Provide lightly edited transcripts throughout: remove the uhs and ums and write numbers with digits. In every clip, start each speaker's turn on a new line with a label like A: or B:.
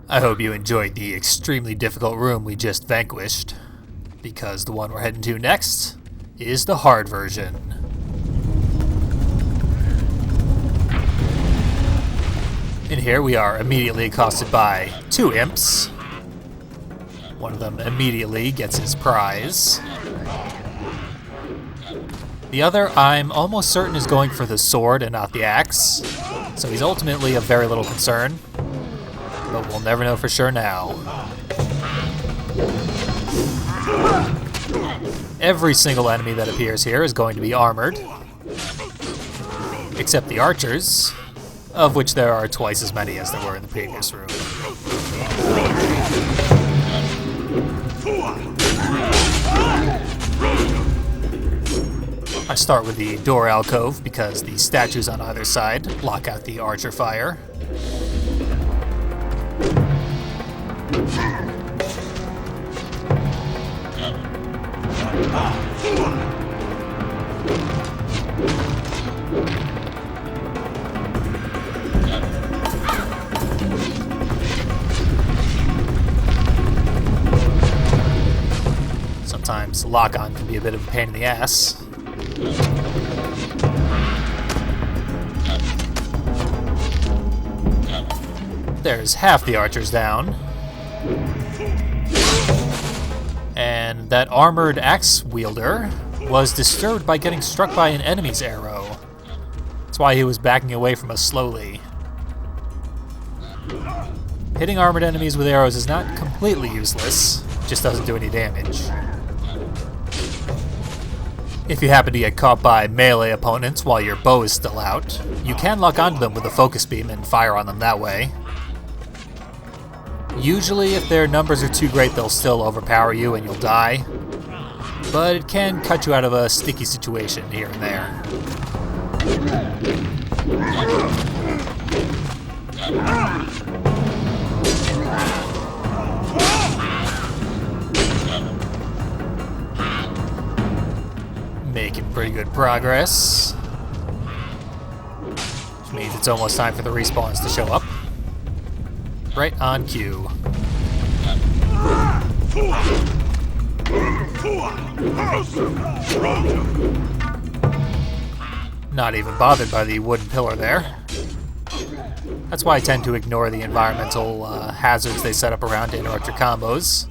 A: I hope you enjoyed the extremely difficult room we just vanquished, because the one we're heading to next is the hard version. In here we are immediately accosted by two imps. One of them immediately gets his prize. The other, I'm almost certain, is going for the sword and not the axe, so he's ultimately of very little concern, but we'll never know for sure now. Every single enemy that appears here is going to be armored, except the archers, of which there are twice as many as there were in the previous room. I start with the door alcove because the statues on either side block out the archer fire. Sometimes lock-on can be a bit of a pain in the ass. There's half the archers down. And that armored axe wielder was disturbed by getting struck by an enemy's arrow. That's why he was backing away from us slowly. Hitting armored enemies with arrows is not completely useless, just doesn't do any damage. If you happen to get caught by melee opponents while your bow is still out, you can lock onto them with a focus beam and fire on them that way. Usually, if their numbers are too great, they'll still overpower you and you'll die, but it can cut you out of a sticky situation here and there. Making pretty good progress, which means it's almost time for the respawns to show up. Right on cue. Not even bothered by the wooden pillar there. That's why I tend to ignore the environmental hazards they set up around to interrupt your combos.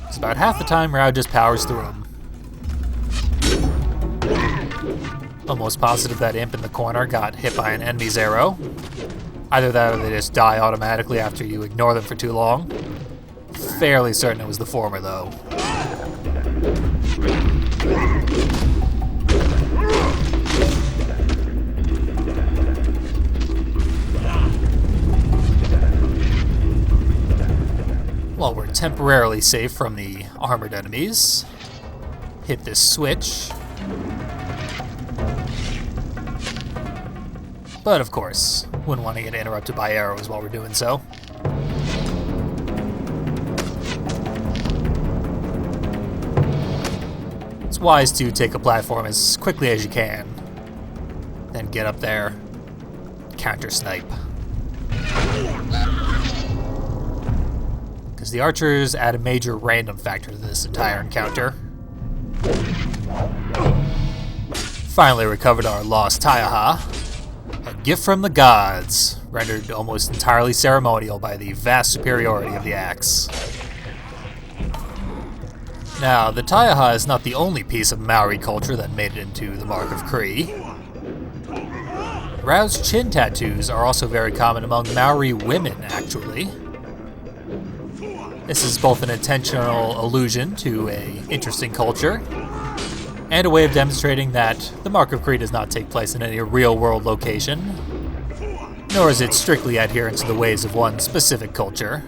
A: Because about half the time, Rao just powers through them. Almost positive that imp in the corner got hit by an enemy's arrow. Either that or they just die automatically after you ignore them for too long. Fairly certain it was the former, though. While we're temporarily safe from the armored enemies, hit this switch. But of course, wouldn't want to get interrupted by arrows while we're doing so. It's wise to take a platform as quickly as you can, then get up there, counter-snipe. Because the archers add a major random factor to this entire encounter. Finally recovered our lost Taiaha. A gift from the gods, rendered almost entirely ceremonial by the vast superiority of the axe. Now, the Taiaha is not the only piece of Maori culture that made it into the Mark of Kree. Rao's chin tattoos are also very common among Maori women, actually. This is both an intentional allusion to an interesting culture, and a way of demonstrating that the Mark of Kree does not take place in any real-world location, nor is it strictly adherent to the ways of one specific culture.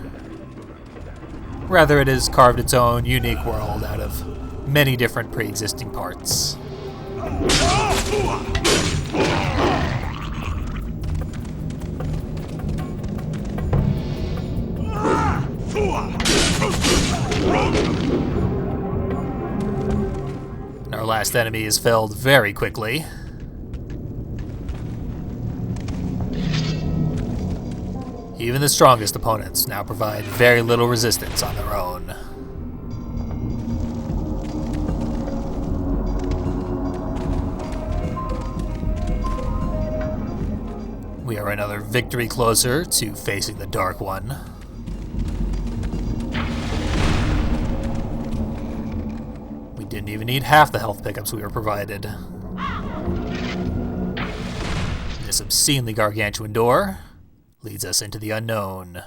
A: Rather, it has carved its own unique world out of many different pre-existing parts. Our last enemy is felled very quickly. Even the strongest opponents now provide very little resistance on their own. We are another victory closer to facing the Dark One. We didn't even need half the health pickups we were provided. This obscenely gargantuan door leads us into the unknown,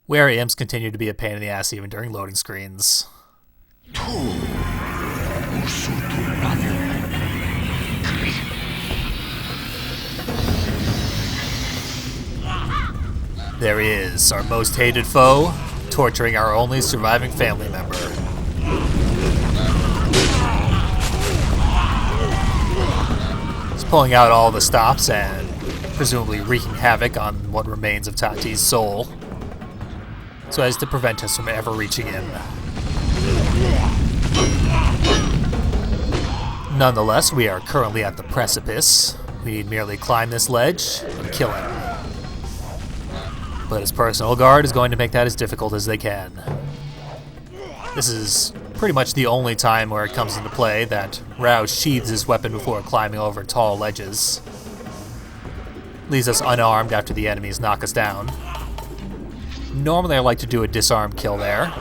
A: where imps continue to be a pain in the ass even during loading screens. There he is, our most hated foe, torturing our only surviving family member. He's pulling out all the stops and presumably wreaking havoc on what remains of Tati's soul, so as to prevent us from ever reaching him. Nonetheless, we are currently at the precipice. We need merely climb this ledge and kill him. But his personal guard is going to make that as difficult as they can. This is pretty much the only time where it comes into play that Rao sheathes his weapon before climbing over tall ledges. Leaves us unarmed after the enemies knock us down. Normally I like to do a disarm kill there,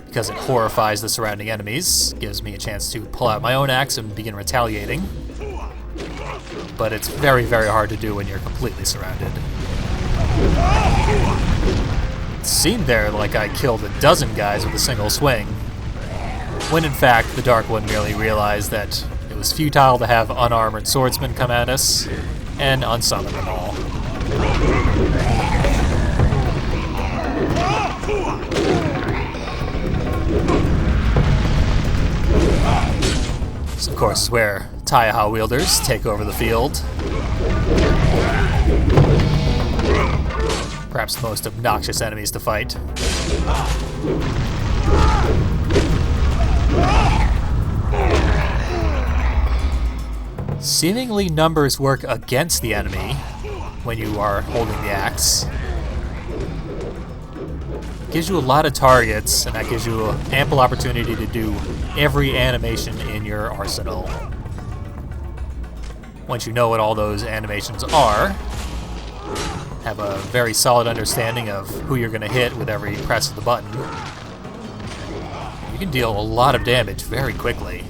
A: because it horrifies the surrounding enemies, gives me a chance to pull out my own axe and begin retaliating. But it's very, very hard to do when you're completely surrounded. It seemed there like I killed a dozen guys with a single swing, when in fact the Dark One merely realized that it was futile to have unarmored swordsmen come at us, and unsummon them all. This, of course, is where Taiaha wielders take over the field. Perhaps the most obnoxious enemies to fight. Seemingly numbers work against the enemy when you are holding the axe. It gives you a lot of targets, and that gives you ample opportunity to do every animation in your arsenal. Once you know what all those animations are, have a very solid understanding of who you're going to hit with every press of the button, you can deal a lot of damage very quickly.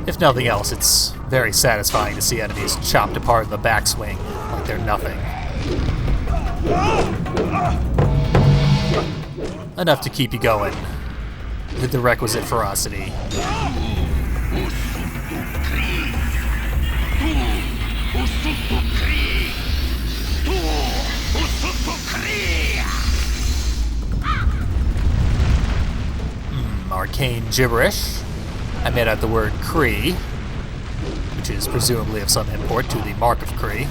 A: If nothing else, it's very satisfying to see enemies chopped apart in the backswing like they're nothing. Enough to keep you going with the requisite ferocity. Arcane gibberish. I made out the word Kree, which is presumably of some import to the Mark of Kree.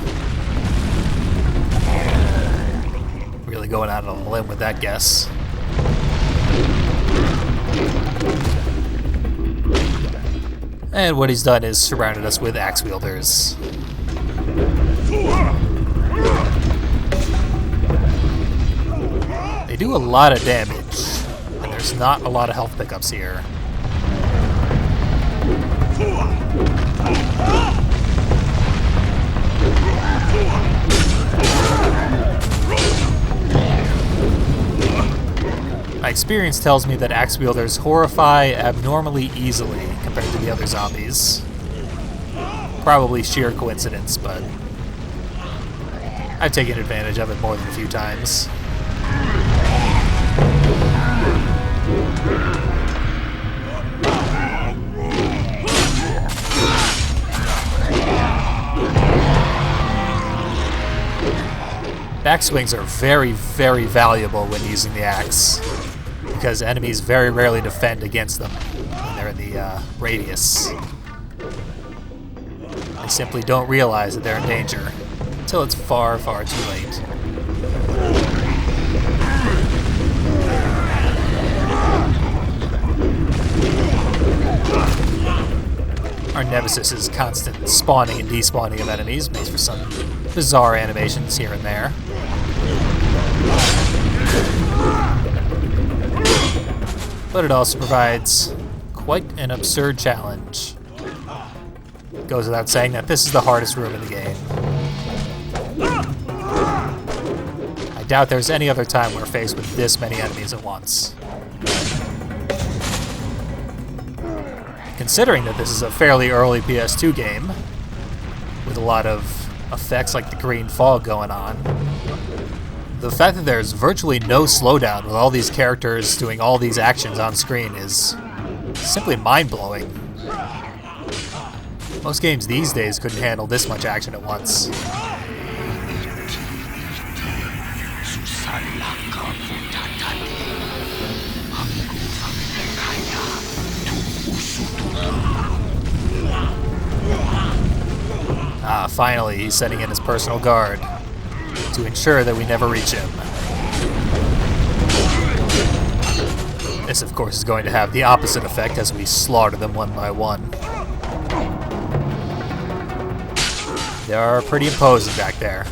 A: Really going out on a limb with that guess. And what he's done is surrounded us with axe wielders. They do a lot of damage, and there's not a lot of health pickups here. My experience tells me that axe wielders horrify abnormally easily compared to the other zombies. Probably sheer coincidence, but I've taken advantage of it more than a few times. Backswings are very, very valuable when using the axe, because enemies very rarely defend against them when they're in the radius. They simply don't realize that they're in danger until it's far, far too late. Nemesis' constant spawning and despawning of enemies makes for some bizarre animations here and there. But it also provides quite an absurd challenge. It goes without saying that this is the hardest room in the game. I doubt there's any other time we're faced with this many enemies at once. Considering that this is a fairly early PS2 game, with a lot of effects like the green fog going on, the fact that there's virtually no slowdown with all these characters doing all these actions on screen is simply mind-blowing. Most games these days couldn't handle this much action at once. Finally, he's sending in his personal guard to ensure that we never reach him. This, of course, is going to have the opposite effect as we slaughter them one by one. They are pretty imposing back there.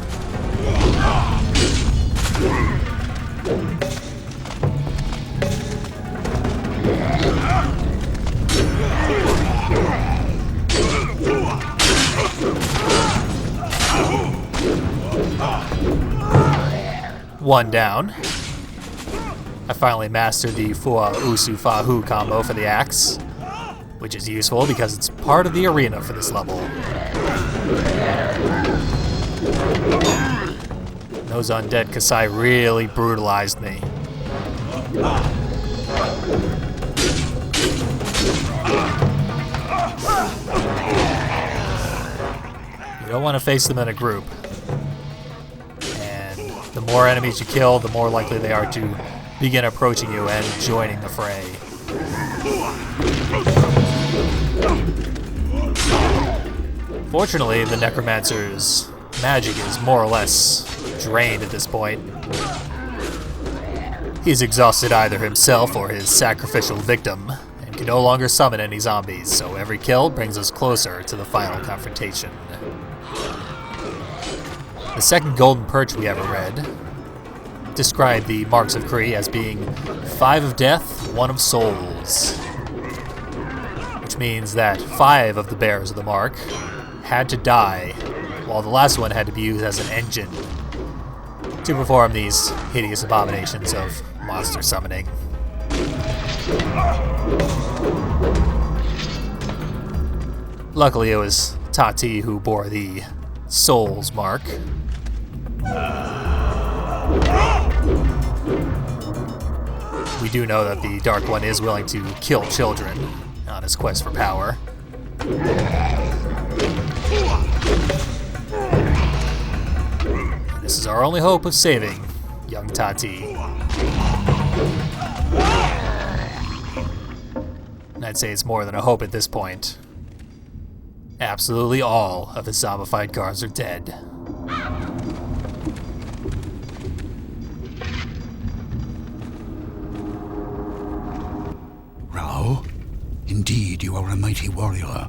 A: One down. I finally mastered the Fua Usu Fahu combo for the axe, which is useful because it's part of the arena for this level. Those undead Kasai really brutalized me. You don't want to face them in a group. The more enemies you kill, the more likely they are to begin approaching you and joining the fray. Fortunately, the Necromancer's magic is more or less drained at this point. He's exhausted either himself or his sacrificial victim, and can no longer summon any zombies, so every kill brings us closer to the final confrontation. The second golden perch we ever read described the marks of Kree as being 5 of death, 1 of souls. Which means that 5 of the bearers of the mark had to die, while the last one had to be used as an engine to perform these hideous abominations of monster summoning. Luckily, it was Tati who bore the Soul's mark. We do know that the Dark One is willing to kill children on his quest for power. This is our only hope of saving young Tati. And I'd say it's more than a hope at this point. Absolutely all of his zombified guards are dead.
B: Rao, indeed you are a mighty warrior.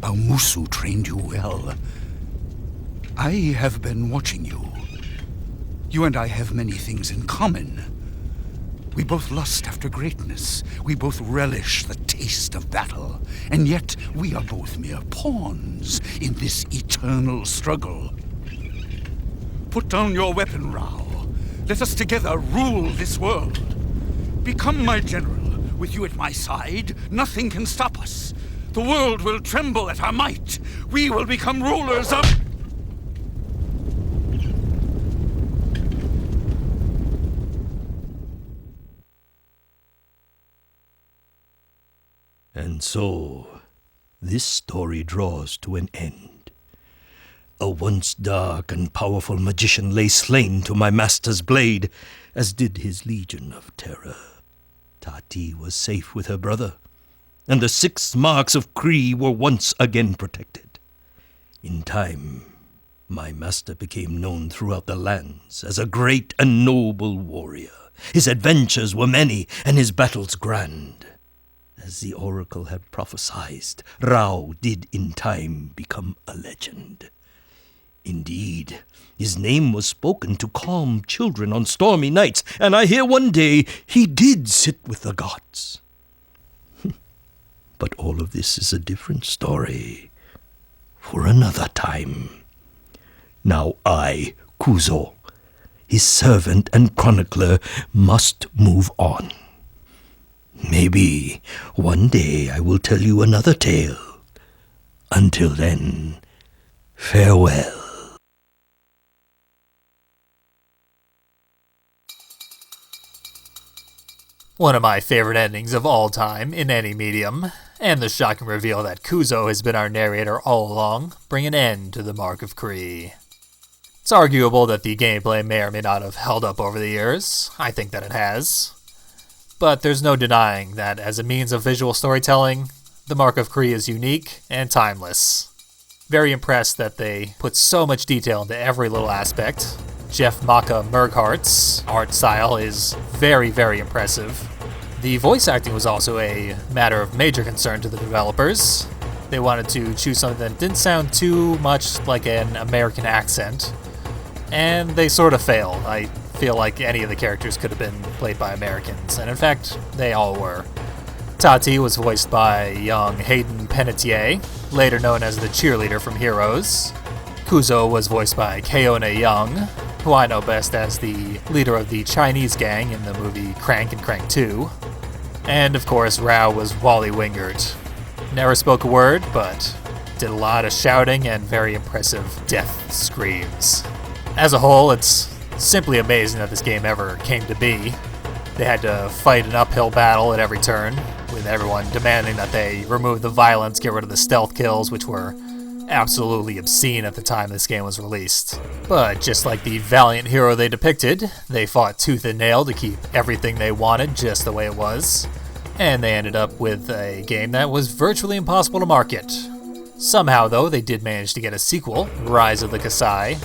B: Baumusu trained you well. I have been watching you. You and I have many things in common. We both lust after greatness. We both relish the taste of battle. And yet, we are both mere pawns in this eternal struggle. Put down your weapon, Rao. Let us together rule this world. Become my general. With you at my side, nothing can stop us. The world will tremble at our might. We will become rulers of...
C: And so, this story draws to an end. A once dark and powerful magician lay slain to my master's blade, as did his legion of terror. Tati was safe with her brother, and the 6 marks of Kree were once again protected. In time, my master became known throughout the lands as a great and noble warrior. His adventures were many, and his battles grand. As the oracle had prophesied, Rao did in time become a legend. Indeed, his name was spoken to calm children on stormy nights, and I hear one day he did sit with the gods. But all of this is a different story for another time. Now I, Kuzo, his servant and chronicler, must move on. Maybe one day I will tell you another tale. Until then, farewell.
A: One of my favorite endings of all time in any medium, and the shocking reveal that Kuzo has been our narrator all along, bring an end to the Mark of Kri. It's arguable that the gameplay may or may not have held up over the years. I think that it has. But there's no denying that as a means of visual storytelling, the Mark of Kri is unique and timeless. Very impressed that they put so much detail into every little aspect. Jeff Maka Merghart's art style is very, very impressive. The voice acting was also a matter of major concern to the developers. They wanted to choose something that didn't sound too much like an American accent, and they sort of failed. I feel like any of the characters could have been played by Americans, and in fact, they all were. Tati was voiced by young Hayden Panettiere, later known as the cheerleader from Heroes. Kuzo was voiced by Keone Young, who I know best as the leader of the Chinese gang in the movie Crank and Crank 2. And of course, Rao was Wally Wingert. Never spoke a word, but did a lot of shouting and very impressive death screams. As a whole, it's simply amazing that this game ever came to be. They had to fight an uphill battle at every turn, with everyone demanding that they remove the violence, get rid of the stealth kills, which were absolutely obscene at the time this game was released. But just like the valiant hero they depicted, they fought tooth and nail to keep everything they wanted just the way it was, and they ended up with a game that was virtually impossible to market. Somehow, though, they did manage to get a sequel, Rise of the Kasai.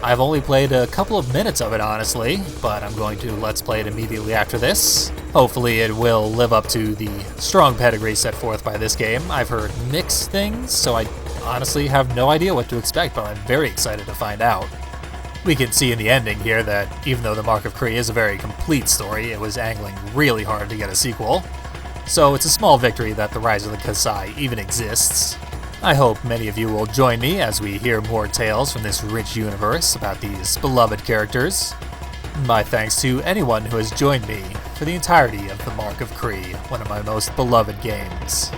A: I've only played a couple of minutes of it, honestly, but I'm going to Let's Play it immediately after this. Hopefully it will live up to the strong pedigree set forth by this game. I've heard mixed things, so I honestly have no idea what to expect, but I'm very excited to find out. We can see in the ending here that even though the Mark of Kri is a very complete story, it was angling really hard to get a sequel. So it's a small victory that the Rise of the Kasai even exists. I hope many of you will join me as we hear more tales from this rich universe about these beloved characters. My thanks to anyone who has joined me for the entirety of the Mark of Kri, one of my most beloved games.